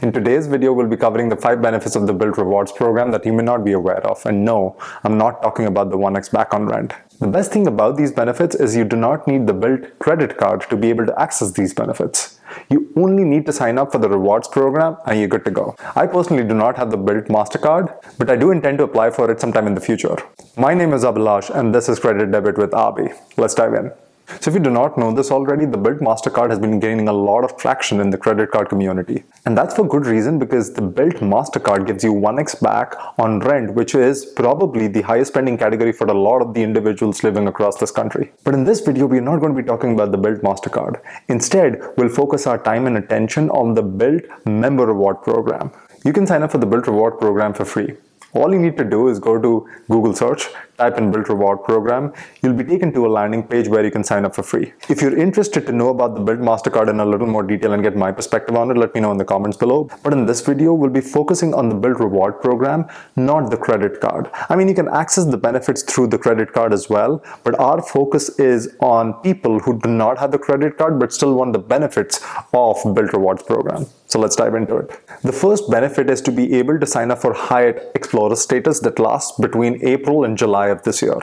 In today's video, we'll be covering the 5 benefits of the Bilt Rewards program that you may not be aware of. And no, I'm not talking about the 1x back on rent. The best thing about these benefits is you do not need the Bilt credit card to be able to access these benefits. You only need to sign up for the rewards program and you're good to go. I personally do not have the Bilt Mastercard, but I do intend to apply for it sometime in the future. My name is Abhilash and this is Credit Debit with Abi. Let's dive in. So if you do not know this already, the Bilt Mastercard has been gaining a lot of traction in the credit card community. And that's for good reason, because the Bilt Mastercard gives you 1x back on rent, which is probably the highest spending category for a lot of the individuals living across this country. But in this video, we're not going to be talking about the Bilt Mastercard. Instead, we'll focus our time and attention on the Bilt Member Reward Program. You can sign up for the Bilt Reward Program for free. All you need to do is go to Google search, type in Bilt Reward Program. You'll be taken to a landing page where you can sign up for free. If you're interested to know about the Bilt Mastercard in a little more detail and get my perspective on it, let me know in the comments below. But in this video, we'll be focusing on the Bilt Reward Program, not the credit card. I mean, you can access the benefits through the credit card as well, but our focus is on people who do not have the credit card but still want the benefits of Bilt Rewards Program. So let's dive into it. The first benefit is to be able to sign up for Hyatt Explorist status that lasts between April and July of this year.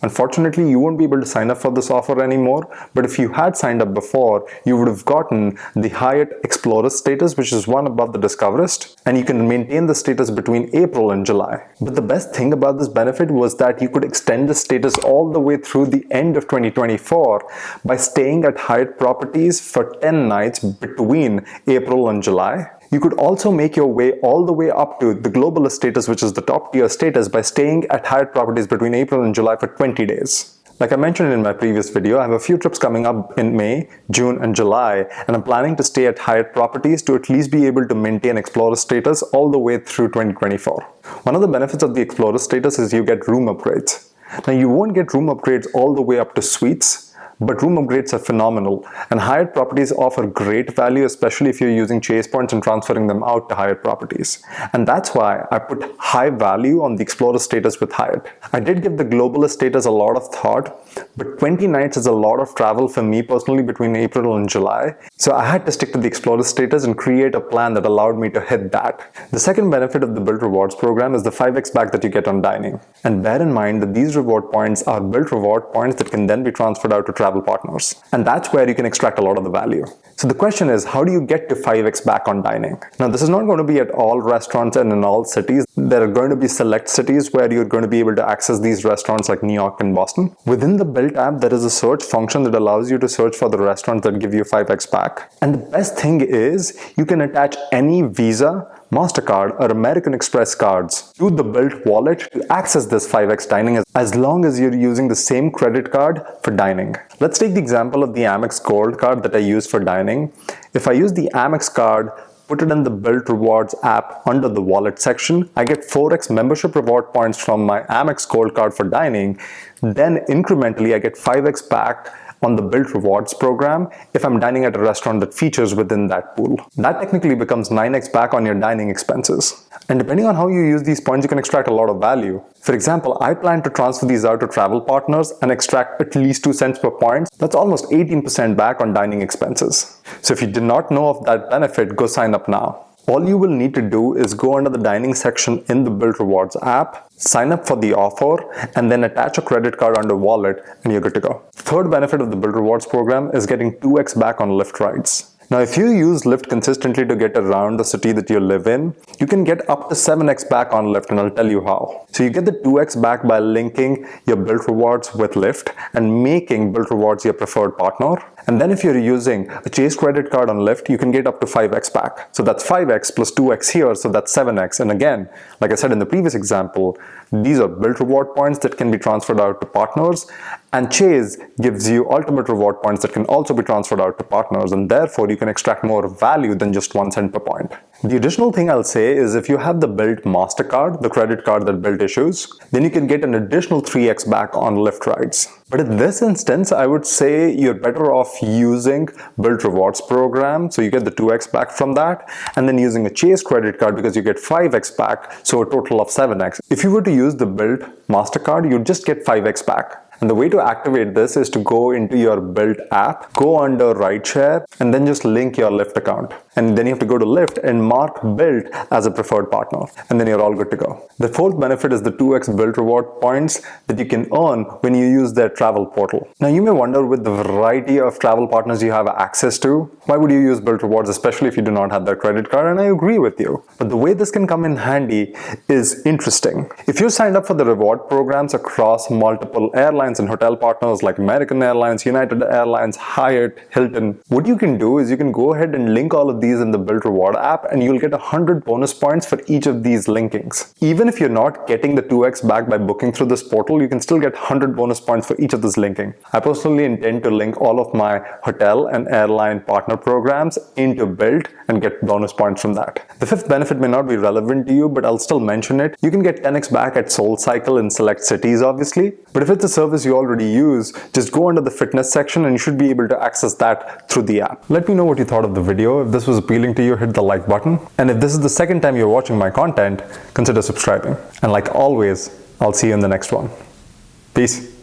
Unfortunately, you won't be able to sign up for this offer anymore, but if you had signed up before, you would have gotten the Hyatt Explorist status, which is one above the Discoverist, and you can maintain the status between April and July. But the best thing about this benefit was that you could extend the status all the way through the end of 2024 by staying at Hyatt properties for 10 nights between April and July. You could also make your way all the way up to the Globalist status, which is the top tier status, by staying at Hyatt properties between April and July for 20 days. Like I mentioned in my previous video, I have a few trips coming up in May, June and July, and I'm planning to stay at Hyatt properties to at least be able to maintain Explorer status all the way through 2024. One of the benefits of the Explorer status is you get room upgrades. Now you won't get room upgrades all the way up to suites, but room upgrades are phenomenal, and Hyatt properties offer great value, especially if you're using Chase points and transferring them out to Hyatt properties. And that's why I put high value on the Explorer status with Hyatt. I did give the Globalist status a lot of thought, but 20 nights is a lot of travel for me personally between April and July. So I had to stick to the Explorer status and create a plan that allowed me to hit that. The second benefit of the Bilt Rewards program is the 5x back that you get on dining. And bear in mind that these reward points are Bilt reward points that can then be transferred out to travel partners. And that's where you can extract a lot of the value. So the question is, how do you get to 5x back on dining? Now, this is not going to be at all restaurants and in all cities. There are going to be select cities where you're going to be able to access these restaurants like New York and Boston. Within the Bilt app, there is a search function that allows you to search for the restaurants that give you 5x back. And the best thing is you can attach any Visa, Mastercard or American Express cards to the Bilt wallet to access this 5x dining as long as you're using the same credit card for dining. Let's take the example of the Amex Gold card that I use for dining. If I use the Amex card, put it in the Bilt Rewards app under the wallet section, I get 4x membership reward points from my Amex Gold card for dining. Then incrementally, I get 5x back on the Bilt Rewards program if I'm dining at a restaurant that features within that pool. That technically becomes 9x back on your dining expenses. And depending on how you use these points, you can extract a lot of value. For example, I plan to transfer these out to travel partners and extract at least 2 cents per point. That's almost 18% back on dining expenses. So if you did not know of that benefit, go sign up now. All you will need to do is go under the dining section in the Bilt Rewards app, sign up for the offer, and then attach a credit card under wallet, and you're good to go. Third benefit of the Bilt Rewards program is getting 2x back on Lyft rides. Now, if you use Lyft consistently to get around the city that you live in, you can get up to 7x back on Lyft, and I'll tell you how. So you get the 2x back by linking your Bilt Rewards with Lyft and making Bilt Rewards your preferred partner. And then if you're using a Chase credit card on Lyft, you can get up to 5x back. So that's 5x plus 2x here, so that's 7x. And again, like I said in the previous example, these are Bilt reward points that can be transferred out to partners, and Chase gives you ultimate reward points that can also be transferred out to partners, and therefore you can extract more value than just 1 cent per point. The additional thing I'll say is if you have the Bilt Mastercard, the credit card that Bilt issues, then you can get an additional 3x back on Lyft rides. But in this instance, I would say you're better off using Bilt Rewards program, so you get the 2x back from that, and then using a Chase credit card because you get 5x back, so a total of 7x. If you were to use the Bilt Mastercard, you'd just get 5x back. And the way to activate this is to go into your Bilt app, go under rideshare, and then just link your Lyft account. and then you have to go to Lyft and mark Bilt as a preferred partner, and then you're all good to go. The fourth benefit is the 2x Bilt reward points that you can earn when you use their travel portal. Now you may wonder, with the variety of travel partners you have access to, why would you use Bilt Rewards, especially if you do not have their credit card? And I agree with you. But the way this can come in handy is interesting. If you're signed up for the reward programs across multiple airlines and hotel partners like American Airlines, United Airlines, Hyatt, Hilton, what you can do is you can go ahead and link all of these in the Bilt Reward app, and you'll get 100 bonus points for each of these linkings. Even if you're not getting the 2x back by booking through this portal, you can still get 100 bonus points for each of this linking. I personally intend to link all of my hotel and airline partner programs into Bilt and get bonus points from that. The fifth benefit may not be relevant to you, but I'll still mention it. You can get 10x back at SoulCycle in select cities, obviously. But if it's a service you already use, just go under the fitness section and you should be able to access that through the app. Let me know what you thought of the video. If this was appealing to you, hit the like button. And if this is the second time you're watching my content, consider subscribing. And like always, I'll see you in the next one. Peace.